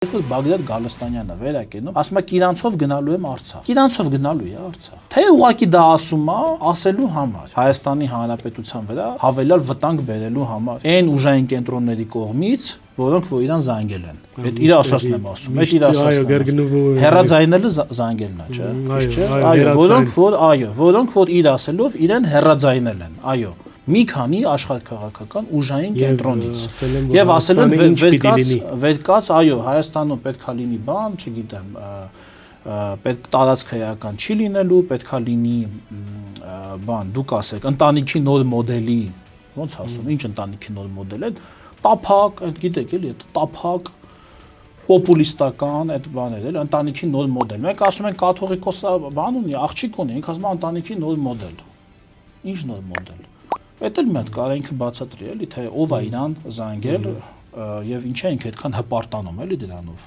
Բաղդադ Գալստանյանը վերակենում, ասում է իրանցով գնալու եմ Արցախ։ Իրանցով գնալու է Արցախ։ Թե ուղղակի դա ասում է ասելու համար, Հայաստանի Հանրապետության վրա հավելյալ վտանգ բերելու համար, այն ուժային կենտրոնների կողմից, որոնք որ իրան զանգել են։ Այդ իր ասածն եմ ասում, այդ իր ասածն եմ։ Հեռաձայնելը զանգելն է, չէ՞։ Ճիշտ չէ։ Այո, որոնք որ իր ասելով իրեն հեռաձայնել են։ Այո։ Մի քանի աշխարհքաղաքական ուժային կենտրոնից եւ ասել են վերկաց, այո, Հայաստանում պետքա լինի բան, չգիտեմ, պետք տարածքայական չի լինելու, պետքա լինի բան, դուք ասեք, ընտանիքի նոր մոդելի, ոնց ասում, ինչ ընտանիքի նոր մոդել է, տափակ, այդ գիտեք էլի, տափակ պոպուլիստական այդ բաներ էլ ընտանիքի նոր մոդել։ Մենք ասում ենք կաթողիկոսը բան ունի, աղջիկ ունի, ինքը ասում է ընտանիքի նոր մոդել։ Ինչ նոր մոդել։ Այդ էլ մի հատ կարա ինքը բացատրի էլի, թե ով է իրան զանգել եւ ինչ է ինքը այդքան հպարտանում էլի դրանով։